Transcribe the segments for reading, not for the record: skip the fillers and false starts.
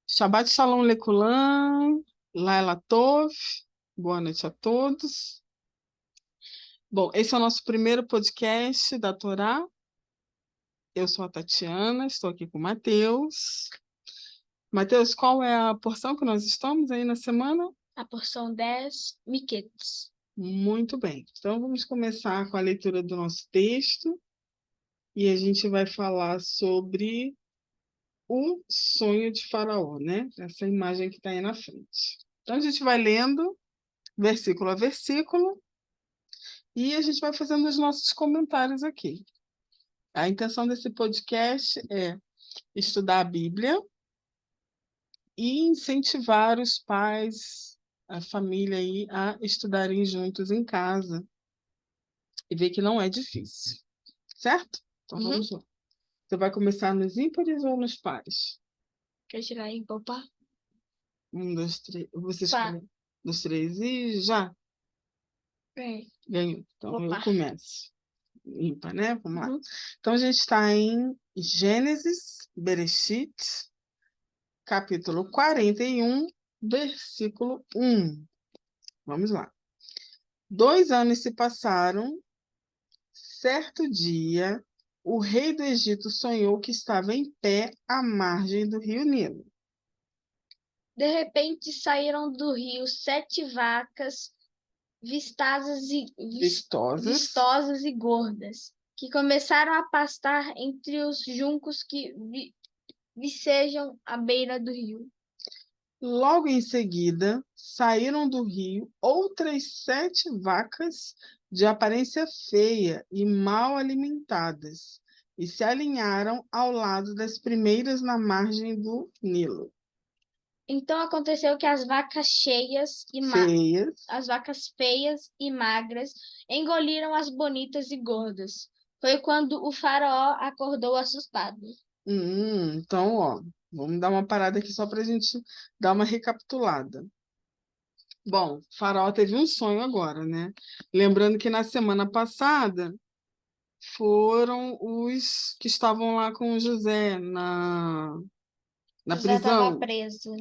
Shabbat Shalom Lekulam, Laila Tov, boa noite a todos. Bom, esse é o nosso primeiro podcast da Torá. Eu sou a Tatiana, estou aqui com o Matheus. Matheus, qual é a porção que nós estamos aí na semana? A porção 10, Miquetes. Muito bem, então vamos começar com a leitura do nosso texto e a gente vai falar sobre o sonho de Faraó, né? Essa imagem que está aí na frente. Então a gente vai lendo versículo a versículo e a gente vai fazendo os nossos comentários aqui. A intenção desse podcast é estudar a Bíblia e incentivar os pais, a família aí a estudarem juntos em casa e ver que não é difícil, certo? Então vamos lá. Você vai começar nos ímpares ou nos pares? Quer tirar em poupar? Um, dois, três. Você Pá. escolhe dos três e já Bem, ganhou. Então eu Opa. começo. Ímpar, né? Vamos lá. Uhum. Então a gente está em Gênesis, Bereshit, capítulo 41, versículo 1. Vamos lá. 2 anos se passaram. Certo dia, o rei do Egito sonhou que estava em pé à margem do rio Nilo. De repente saíram do rio 7 vacas vistosas e gordas, que começaram a pastar entre os juncos que vicejam à beira do rio. Logo em seguida, saíram do rio outras 7 vacas de aparência feia e mal alimentadas, e se alinharam ao lado das primeiras na margem do Nilo. Então aconteceu que as vacas Feias. as vacas feias e magras engoliram as bonitas e gordas. Foi quando o faraó acordou assustado. Então, ó, vamos dar uma parada aqui só para a gente dar uma recapitulada. Bom, Faraó teve um sonho agora, né? Lembrando que na semana passada foram os que estavam lá com o José na José estava prisão. preso.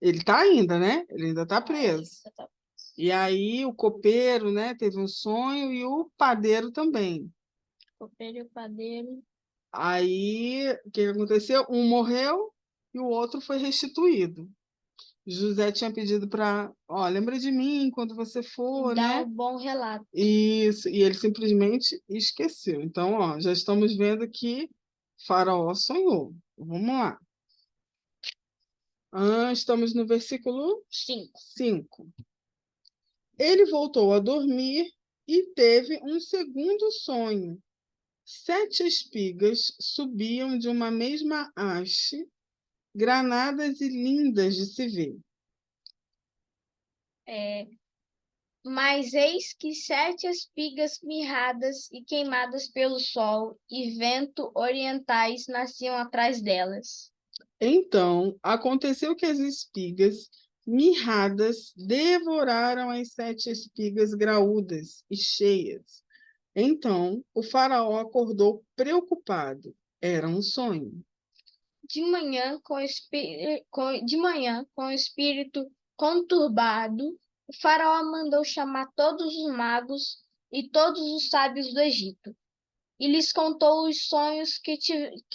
Ele tá ainda, né? Ele ainda tá preso. Ainda tá- E aí o copeiro, né, teve um sonho e o padeiro também. Copeiro e o padeiro. Aí o que aconteceu? Um morreu e o outro foi restituído. José tinha pedido para, ó, lembra de mim quando você for, Dá né? um bom relato. Isso, e ele simplesmente esqueceu. Então, ó, já estamos vendo que Faraó sonhou. Vamos lá. Estamos no versículo 5. Ele voltou a dormir e teve um segundo sonho. 7 espigas subiam de uma mesma haste, granadas e lindas de se ver. Mas eis que 7 espigas mirradas e queimadas pelo sol e vento orientais nasciam atrás delas. Então, aconteceu que as espigas mirradas devoraram as 7 espigas graúdas e cheias. Então, o faraó acordou preocupado. Era um sonho. De manhã, com o espírito conturbado, o faraó mandou chamar todos os magos e todos os sábios do Egito, e lhes contou os sonhos que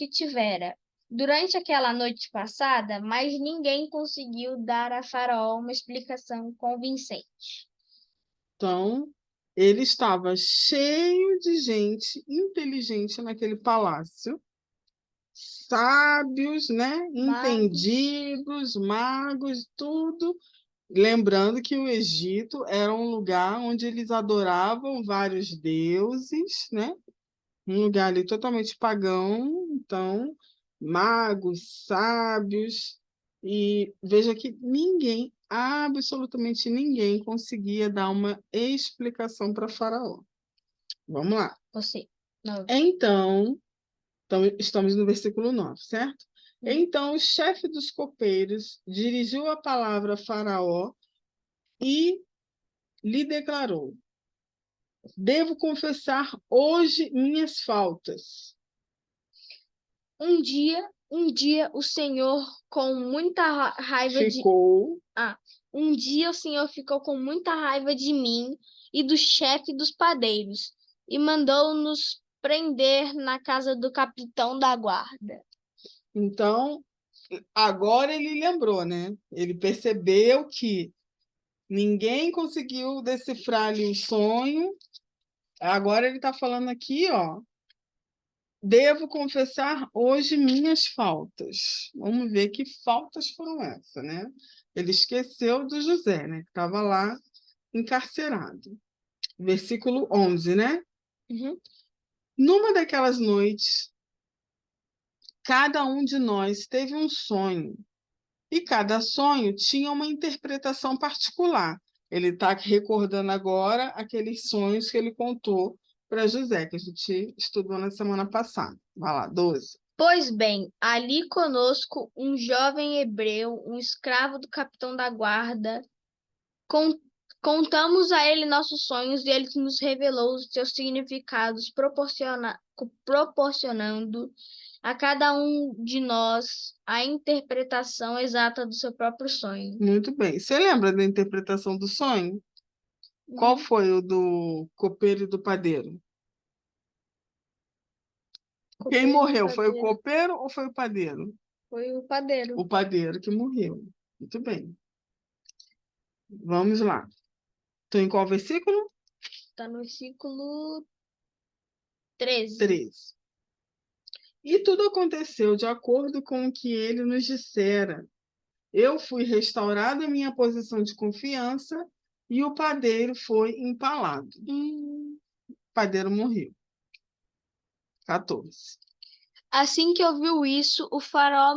tivera durante aquela noite passada, mas ninguém conseguiu dar a Faraó uma explicação convincente. Então, ele estava cheio de gente inteligente naquele palácio, sábios, né? Entendidos, magos, tudo. Lembrando que o Egito era um lugar onde eles adoravam vários deuses, né? Um lugar ali totalmente pagão, então, magos, sábios, e veja que ninguém, absolutamente ninguém, conseguia dar uma explicação para Faraó. Vamos lá. Você. Não. Então, estamos no versículo 9, certo? Então, o chefe dos copeiros dirigiu a palavra a Faraó e lhe declarou: devo confessar hoje minhas faltas. Um dia, Um dia o Senhor com muita raiva de Ficou. Um dia o Senhor ficou com muita raiva de mim e do chefe dos padeiros, e mandou-nos prender na casa do capitão da guarda. Então, agora ele lembrou, né? Ele percebeu que ninguém conseguiu decifrar ali o sonho. Agora ele está falando aqui, ó. Devo confessar hoje minhas faltas. Vamos ver que faltas foram essas, né? Ele esqueceu do José, né? Que estava lá encarcerado. Versículo 11, né? Numa daquelas noites, cada um de nós teve um sonho, e cada sonho tinha uma interpretação particular. Ele está recordando agora aqueles sonhos que ele contou para José, que a gente estudou na semana passada. Vai lá, 12. Pois bem, ali conosco um jovem hebreu, um escravo do capitão da guarda. Contamos a ele nossos sonhos e ele nos revelou os seus significados, proporcionando a cada um de nós a interpretação exata do seu próprio sonho. Muito bem. Você lembra da interpretação do sonho? Qual foi o do copeiro e do padeiro? Quem morreu? Foi o copeiro ou foi o padeiro? Foi o padeiro. O padeiro que morreu. Muito bem. Vamos lá. Estou em qual versículo? Está no versículo 13. 13. E tudo aconteceu de acordo com o que ele nos dissera. Eu fui restaurado em minha posição de confiança e o padeiro foi empalado. O padeiro morreu. 14. Assim que ouviu isso, o faraó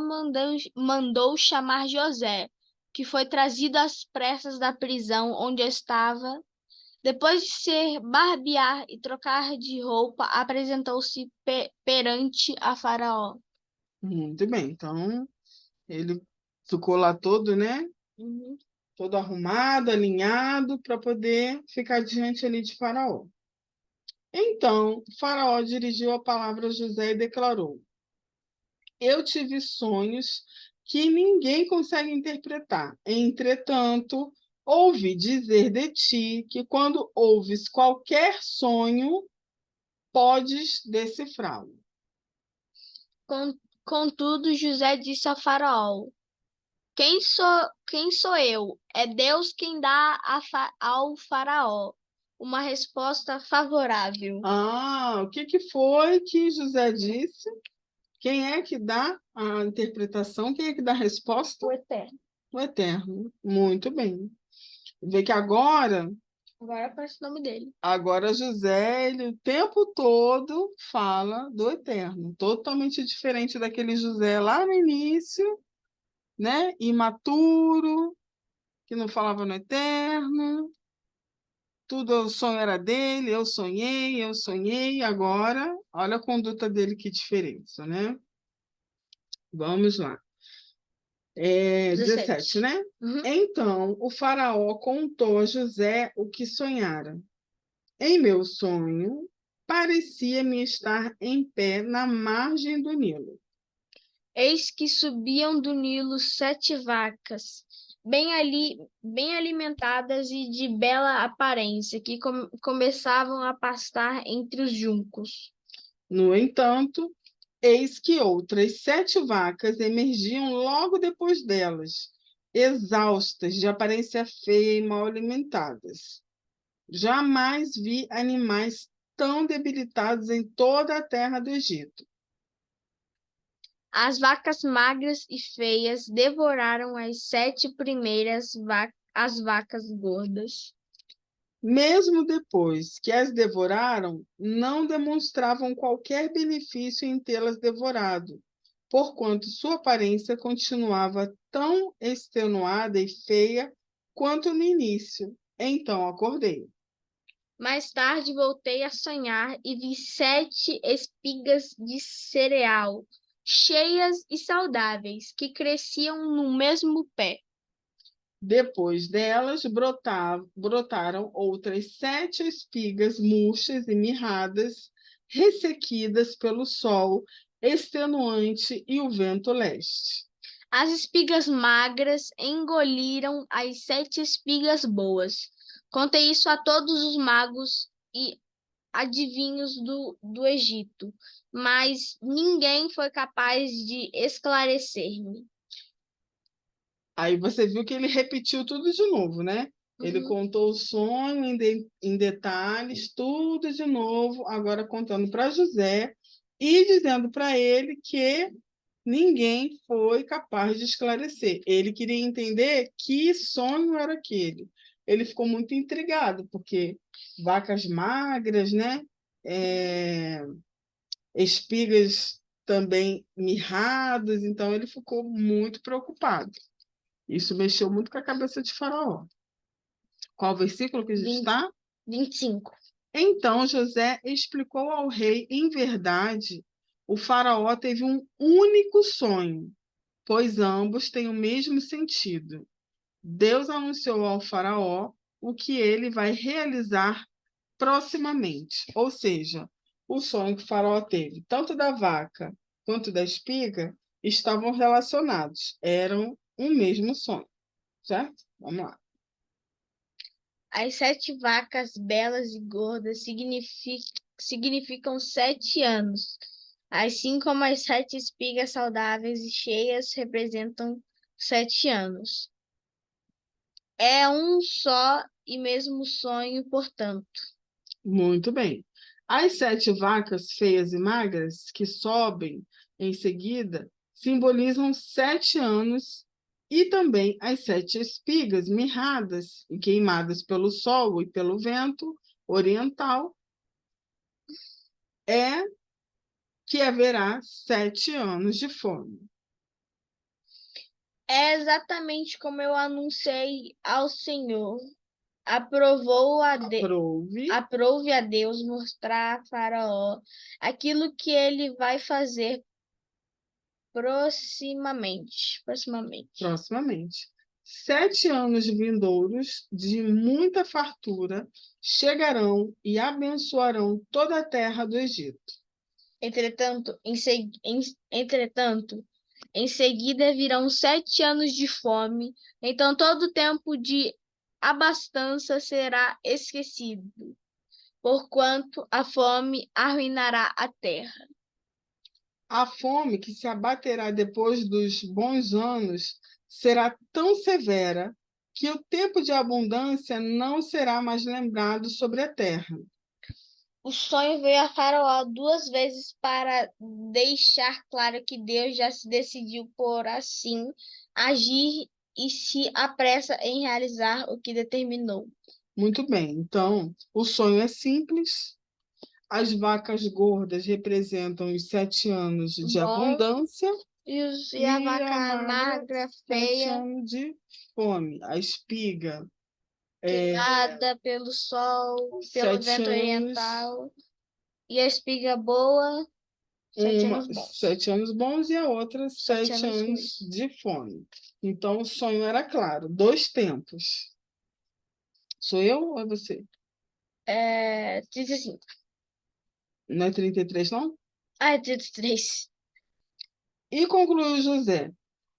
mandou chamar José, que foi trazido às pressas da prisão onde estava. Depois de se barbear e trocar de roupa, apresentou-se perante a Faraó. Muito bem. Então, ele ficou lá todo, né? Todo arrumado, alinhado, para poder ficar diante ali de Faraó. Então, Faraó dirigiu a palavra a José e declarou: Eu tive sonhos que ninguém consegue interpretar. Entretanto, ouvi dizer de ti que quando ouves qualquer sonho, podes decifrá-lo. Contudo, José disse a Faraó: Quem sou eu? É Deus quem dá ao Faraó uma resposta favorável. O que foi que José disse? Quem é que dá a interpretação? Quem é que dá a resposta? O Eterno. O Eterno. Muito bem. Vê que agora aparece o nome dele. Agora José, ele o tempo todo fala do Eterno. Totalmente diferente daquele José lá no início, né? Imaturo, que não falava no Eterno. Tudo o sonho era dele, eu sonhei. Agora, olha a conduta dele, que diferença, né? Vamos lá. 17, né? Então, o faraó contou a José o que sonhara. Em meu sonho, parecia-me estar em pé na margem do Nilo. Eis que subiam do Nilo 7 vacas, bem alimentadas e de bela aparência, que começavam a pastar entre os juncos. No entanto, eis que outras 7 vacas emergiam logo depois delas, exaustas, de aparência feia e mal alimentadas. Jamais vi animais tão debilitados em toda a terra do Egito. As vacas magras e feias devoraram as 7 primeiras as vacas gordas. Mesmo depois que as devoraram, não demonstravam qualquer benefício em tê-las devorado, porquanto sua aparência continuava tão extenuada e feia quanto no início. Então acordei. Mais tarde voltei a sonhar e vi 7 espigas de cereal, cheias e saudáveis, que cresciam no mesmo pé. Depois delas brotaram outras 7 espigas murchas e mirradas, ressequidas pelo sol, extenuante e o vento leste. As espigas magras engoliram as 7 espigas boas. Contei isso a todos os magos e adivinhos do Egito, mas ninguém foi capaz de esclarecer-me. Aí você viu que ele repetiu tudo de novo, né? Ele Uhum. contou o sonho em detalhes, tudo de novo, agora contando para José e dizendo para ele que ninguém foi capaz de esclarecer. Ele queria entender que sonho era aquele. Ele ficou muito intrigado, porque vacas magras, né? Espigas também mirradas, então ele ficou muito preocupado. Isso mexeu muito com a cabeça de Faraó. Qual versículo que a gente está? 25. Então José explicou ao rei, em verdade, o Faraó teve um único sonho, pois ambos têm o mesmo sentido. Deus anunciou ao Faraó o que ele vai realizar proximamente. Ou seja, o sonho que o Faraó teve, tanto da vaca quanto da espiga, estavam relacionados, eram um mesmo sonho, certo? Vamos lá. As 7 vacas belas e gordas significam 7 anos, assim como as 7 espigas saudáveis e cheias representam 7 anos. É um só e mesmo sonho, portanto. Muito bem. As 7 vacas feias e magras que sobem em seguida simbolizam 7 anos e também as 7 espigas mirradas e queimadas pelo sol e pelo vento oriental é que haverá 7 anos de fome. É exatamente como eu anunciei ao Senhor. Aprove a Deus mostrar a Faraó aquilo que ele vai fazer proximamente. 7 anos vindouros de muita fartura chegarão e abençoarão toda a terra do Egito. Entretanto, em seguida virão 7 anos de fome, então todo o tempo de abastança será esquecido, porquanto a fome arruinará a terra. A fome que se abaterá depois dos bons anos será tão severa que o tempo de abundância não será mais lembrado sobre a terra. O sonho veio a Faraó 2 vezes para deixar claro que Deus já se decidiu por assim agir e se apressa em realizar o que determinou. Muito bem, então o sonho é simples. As vacas gordas representam os 7 anos de Bom, abundância e a e a vaca magra, magra, 7 feia, anos de fome. A espiga, queimada pelo sol, pelo 7 vento anos, oriental, e a espiga boa, 7 uma, anos bons, 7 anos bons e a outra 7 7 anos anos ruins. de fome. Então o sonho era claro, 2 tempos. Sou eu ou é você? 35. Não é 33, não? Ah, é 33. E concluiu José: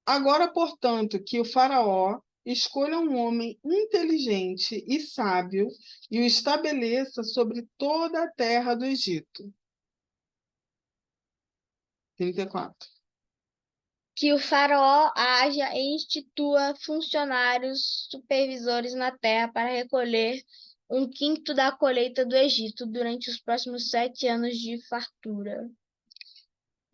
agora, portanto, que o Faraó escolha um homem inteligente e sábio e o estabeleça sobre toda a terra do Egito. 34. Que o Faraó haja e institua funcionários supervisores na terra para recolher 1/5 da colheita do Egito durante os próximos 7 anos de fartura.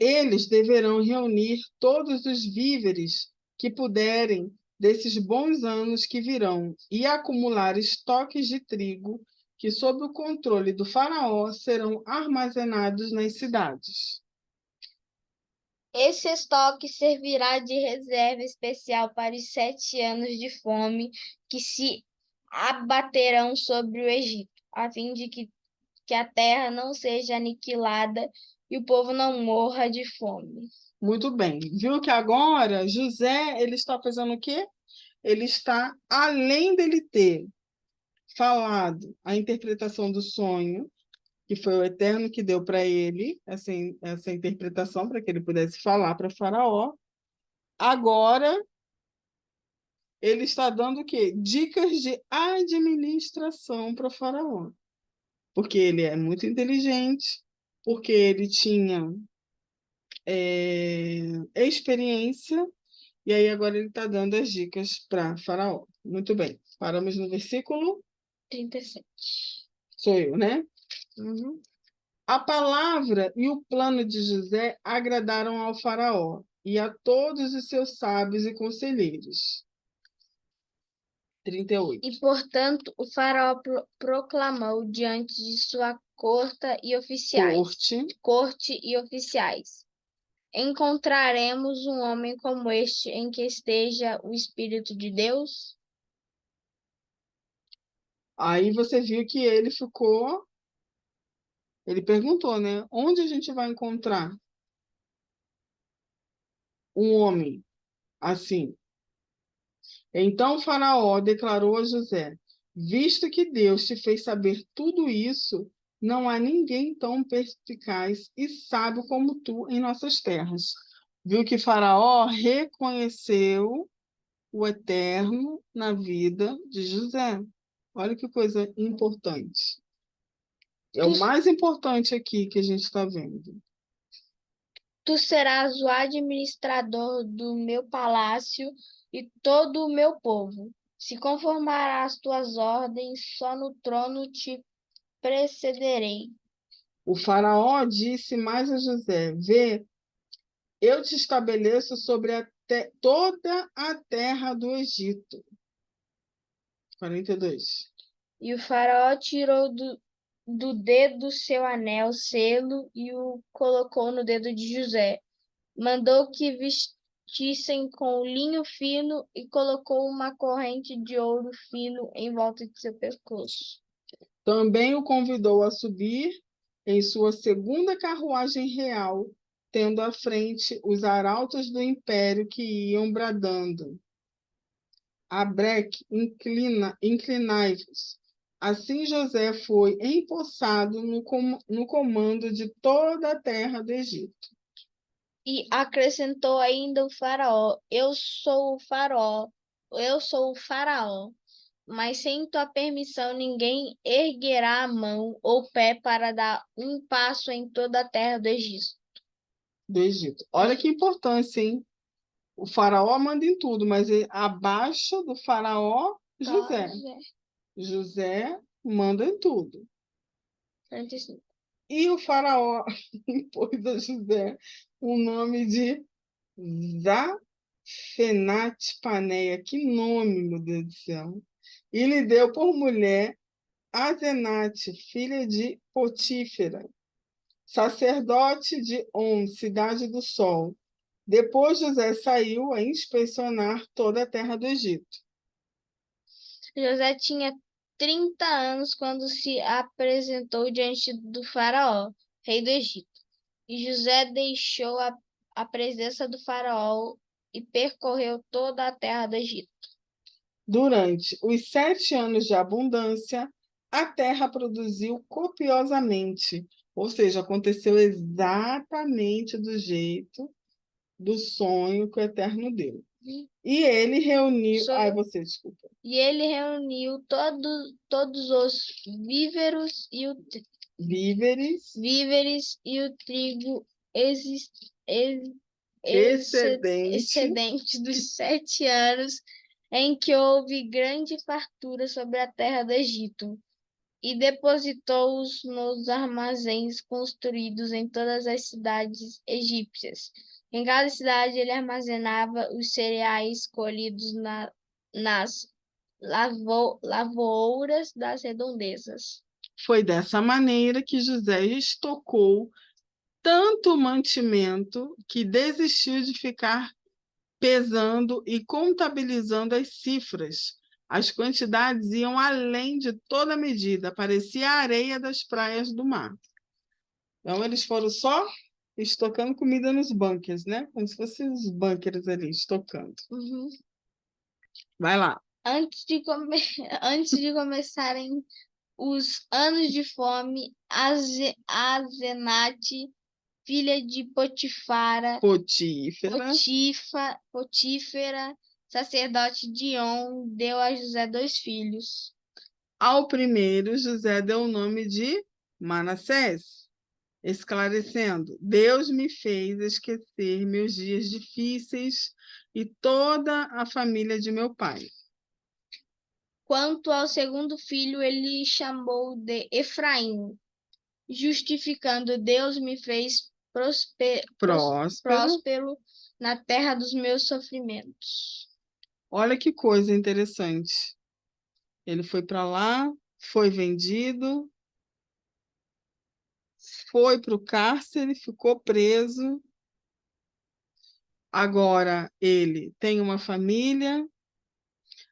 Eles deverão reunir todos os víveres que puderem desses bons anos que virão e acumular estoques de trigo que, sob o controle do Faraó, serão armazenados nas cidades. Esse estoque servirá de reserva especial para os 7 anos de fome que se abaterão sobre o Egito, a fim de que a terra não seja aniquilada e o povo não morra de fome. Muito bem. Viu que agora José ele está fazendo o quê? Ele está, além dele ter falado a interpretação do sonho, que foi o Eterno que deu para ele essa interpretação para que ele pudesse falar para Faraó. Agora ele está dando o quê? Dicas de administração para o Faraó, porque ele é muito inteligente, porque ele tinha experiência, e aí agora ele está dando as dicas para Faraó. Muito bem, paramos no versículo 37. Sou eu, né? A palavra e o plano de José agradaram ao Faraó e a todos os seus sábios e conselheiros. 38. E, portanto, o faraó proclamou diante de sua corte e oficiais. Encontraremos um homem como este em que esteja o Espírito de Deus? Aí você viu que ele perguntou, né? Onde a gente vai encontrar um homem assim? Então o Faraó declarou a José: visto que Deus te fez saber tudo isso, não há ninguém tão perspicaz e sábio como tu em nossas terras. Viu que Faraó reconheceu o Eterno na vida de José. Olha que coisa importante. É o mais importante aqui que a gente está vendo. Tu serás o administrador do meu palácio e todo o meu povo. Se conformará às tuas ordens, só no trono te precederei. O faraó disse mais a José: vê, eu te estabeleço sobre toda a terra do Egito. 42. E o faraó tirou do dedo seu anel, selo, e o colocou no dedo de José. Mandou que vestissem com linho fino e colocou uma corrente de ouro fino em volta de seu pescoço. Também o convidou a subir em sua segunda carruagem real, tendo à frente os arautos do império que iam bradando: Abreque, inclinai-vos. Assim José foi empossado no comando de toda a terra do Egito. E acrescentou ainda o faraó: eu sou o faraó, mas sem tua permissão ninguém erguerá a mão ou pé para dar um passo em toda a terra do Egito. Olha que importância, hein? O faraó manda em tudo, mas abaixo do faraó, José. José manda em tudo. 45. E o faraó impôs a José o nome de Zafenate Paneia. Que nome, meu Deus do céu! E lhe deu por mulher Azenate, filha de Potífera, sacerdote de On, cidade do Sol. Depois José saiu a inspecionar toda a terra do Egito. José tinha 30 anos quando se apresentou diante do faraó, rei do Egito. E José deixou a presença do faraó e percorreu toda a terra do Egito. Durante os 7 anos de abundância, a terra produziu copiosamente, ou seja, aconteceu exatamente do jeito do sonho que o Eterno deu. E ele reuniu. Você, desculpa. E ele reuniu todos os víveres e o trigo excedente dos 7 anos em que houve grande fartura sobre a terra do Egito, e depositou-os nos armazéns construídos em todas as cidades egípcias. Em cada cidade ele armazenava os cereais colhidos nas lavouras das redondezas. Foi dessa maneira que José estocou tanto mantimento que desistiu de ficar pesando e contabilizando as cifras. As quantidades iam além de toda medida, parecia a areia das praias do mar. Então, eles foram só estocando comida nos bunkers, né? Como se fossem os bunkers ali, estocando. Vai lá. Antes de começarem os anos de fome, Azenate, filha de Potífera. Potífera, sacerdote de On, deu a José 2 filhos. Ao primeiro, José deu o nome de Manassés, esclarecendo: Deus me fez esquecer meus dias difíceis e toda a família de meu pai. Quanto ao segundo filho, ele chamou de Efraim, justificando: Deus me fez próspero na terra dos meus sofrimentos. Olha que coisa interessante. Ele foi para lá, foi vendido, foi para o cárcere, ficou preso. Agora ele tem uma família,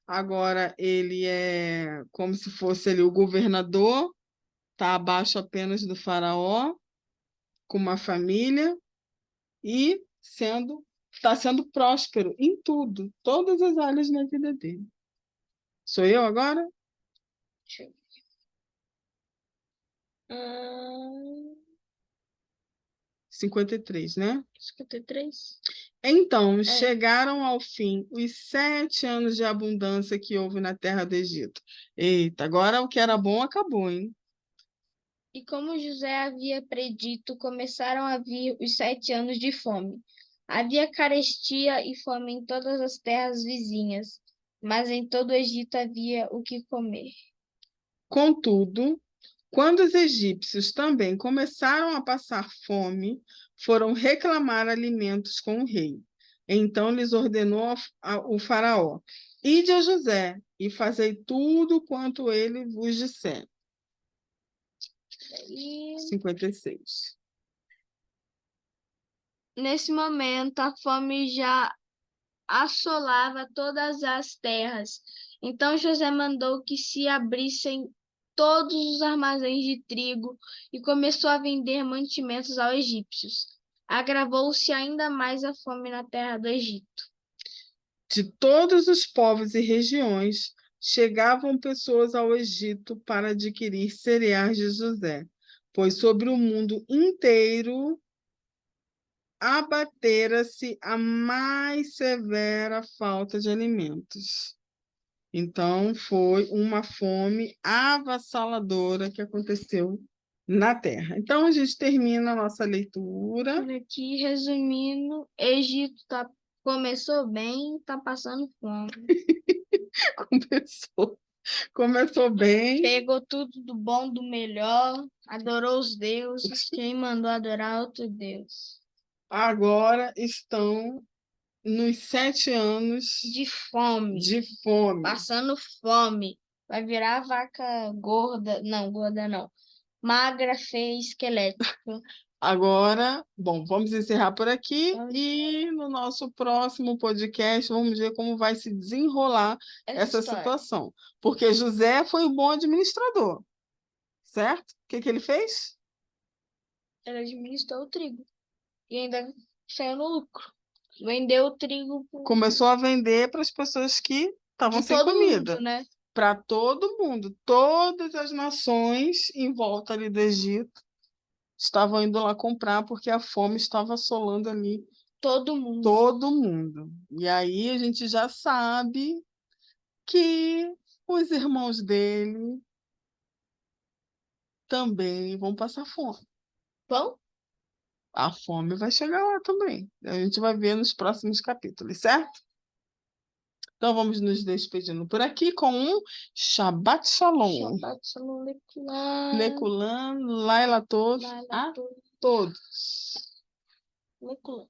agora ele é como se fosse ele o governador, está abaixo apenas do faraó, com uma família e está sendo próspero em tudo, todas as áreas na vida dele. Sou eu agora? Deixa eu ver. 53, né? 53. Então, chegaram ao fim os 7 anos de abundância que houve na terra do Egito. Eita, agora o que era bom acabou, hein? E como José havia predito, começaram a vir os 7 anos de fome. Havia carestia e fome em todas as terras vizinhas, mas em todo o Egito havia o que comer. Contudo, quando os egípcios também começaram a passar fome, foram reclamar alimentos com o rei. Então lhes ordenou o faraó: Ide a José e fazei tudo quanto ele vos disser. 56. Nesse momento, a fome já assolava todas as terras. Então José mandou que se abrissem todos os armazéns de trigo e começou a vender mantimentos aos egípcios. Agravou-se ainda mais a fome na terra do Egito. De todos os povos e regiões, chegavam pessoas ao Egito para adquirir cereais de José, pois sobre o mundo inteiro abatera-se a mais severa falta de alimentos. Então, foi uma fome avassaladora que aconteceu na Terra. Então, a gente termina a nossa leitura. Aqui, resumindo, Egito começou bem, está passando fome. Começou bem. Pegou tudo do bom, do melhor, adorou os deuses. Quem mandou adorar outro Deus? Agora estão nos 7 anos de fome. Passando fome. Vai virar vaca gorda. Não, gorda não. Magra, feia, esquelética. Agora, bom, vamos encerrar por aqui e no nosso próximo podcast vamos ver como vai se desenrolar essa situação. Porque José foi um bom administrador, certo? O que ele fez? Ele administrou o trigo e ainda saiu no lucro. Vendeu o trigo. Começou a vender para as pessoas que estavam sem comida. Mundo, né? Para todo mundo. Todas as nações em volta ali do Egito estavam indo lá comprar porque a fome estava assolando ali todo mundo. Todo mundo. E aí a gente já sabe que os irmãos dele também vão passar fome. Bom? A fome vai chegar lá também. A gente vai ver nos próximos capítulos, certo? Então vamos nos despedindo por aqui com um Shabbat Shalom. Shabbat Shalom, Lekulan. Lekulan, Laila Tov, a todos. Lekulan.